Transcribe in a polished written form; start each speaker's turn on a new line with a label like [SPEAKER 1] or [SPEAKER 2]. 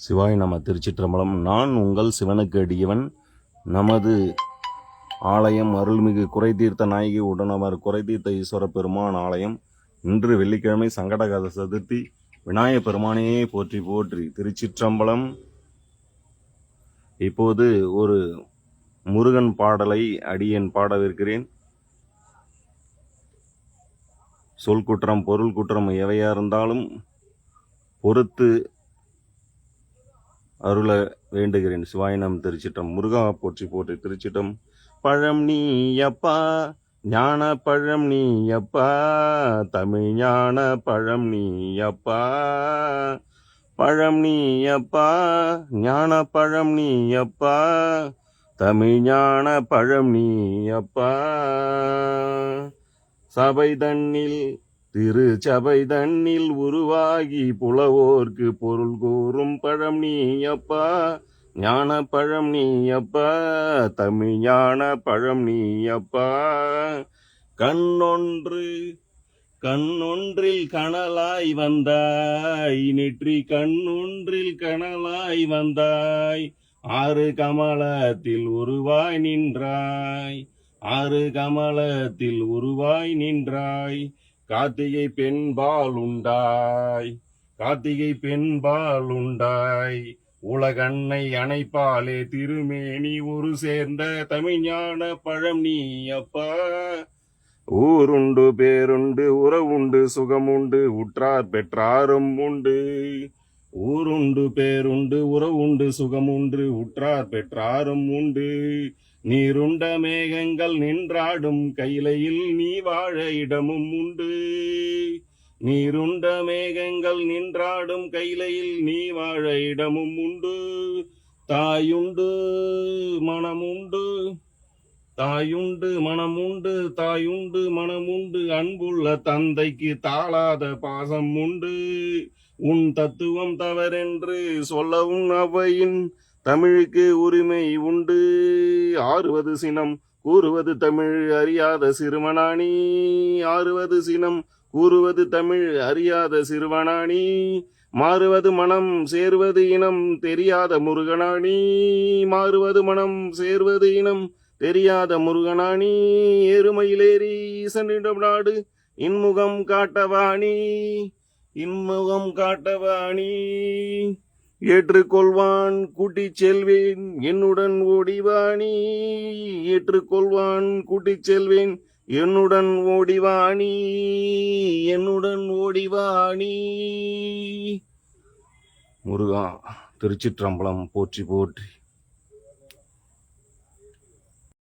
[SPEAKER 1] சிவாய் நம. திருச்சிற்றம்பலம். நான் உங்கள் சிவனுக்கு அடியவன். நமது ஆலயம் அருள்மிகு குறைதீர்த்த நாயகி உடனவர் குறைதீர்த்த ஈஸ்வர பெருமான் ஆலயம். இன்று வெள்ளிக்கிழமை சங்கடகர சதுர்த்தி. விநாயக பெருமானையே போற்றி போற்றி. திருச்சிற்றம்பலம். இப்போது ஒரு முருகன் பாடலை அடியேன் பாடவிருக்கிறேன். சொல் குற்றம் பொருள் குற்றம் எவையா இருந்தாலும் பொறுத்து அருள வேண்டுகிறேன். சிவாயினம். திருச்சிட்டம். முருகா போற்றி போற்றி. திருச்சிட்டம். பழம் நீயப்பா, ஞான பழம் நீயப்பா, தமிழ் ஞான பழம் நீயப்பா, பழம் நீயப்பா, ஞான பழம் நீயப்பா, தமிழ் ஞான பழம் நீயப்பா. சபை தன்னில் திருச்சபை தன்னில் உருவாகி புலவோர்க்கு பொருள் கூறும் பழம் நீயப்பா, ஞான பழம் நீயப்பா, தமிழ் ஞான பழம் நீயப்பா. கண்ணொன்றில் கனலாய் வந்தாய், நெற்றி கண்ணொன்றில் கனலாய் வந்தாய், ஆறு கமலத்தில் உருவாய் நின்றாய், ஆறு கமலத்தில் உருவாய் நின்றாய். கார்த்திகை பெண்பால் உண்டாய், கார்த்திகை பெண்பால் உண்டாய், உலகன்னை அணைப்பாலே திருமேனி ஒரு சேர்ந்த தமிழ்ஞான பழம் நீயப்பா. ஊருண்டு பேருண்டு உறவுண்டு சுகமுண்டு உற்றார் பெற்றாரும் உண்டு, ஊருண்டு பேருண்டு உறவுண்டு சுகமுண்டு உற்றார் பெற்றாரும் உண்டு. நீருண்ட மேகங்கள் நின்றாடும் கையிலையில் நீ வாழ இடமும் உண்டு, நீருண்ட மேகங்கள் நின்றாடும் கையிலையில் நீ வாழ இடமும் உண்டு. தாயுண்டு மனமுண்டு, தாயுண்டு மனமுண்டு, தாயுண்டு மனமுண்டு, அன்புள்ள தந்தைக்கு தாளாத பாசம் உண்டு. உன் தத்துவம் தவறென்று சொல்லவும் அவையின் தமிழுக்கு உரிமை உண்டு. ஆறுவது சினம் கூறுவது தமிழ் அறியாத சிறுவனானி, ஆறுவது சினம் கூறுவது தமிழ் அறியாத சிறுவனானி, மாறுவது மனம் சேர்வது இனம் தெரியாத முருகனானி, மாறுவது மனம் சேர்வது இனம் தெரியாத முருகனானி. எருமையிலேறி ஈசனிடம் நாடு இன்முகம் காட்டவாணி, இன்முகம் காட்டவாணி. ஏற்றுக்கொள்வான் கூட்டிச் செல்வேன் என்னுடன் ஓடிவாணி, ஏற்றுக்கொள்வான் கூட்டிச் செல்வேன் என்னுடன் ஓடிவாணி, என்னுடன் ஓடிவாணி. முருகா. திருச்சிற்றம்பலம். போற்றி போற்றி.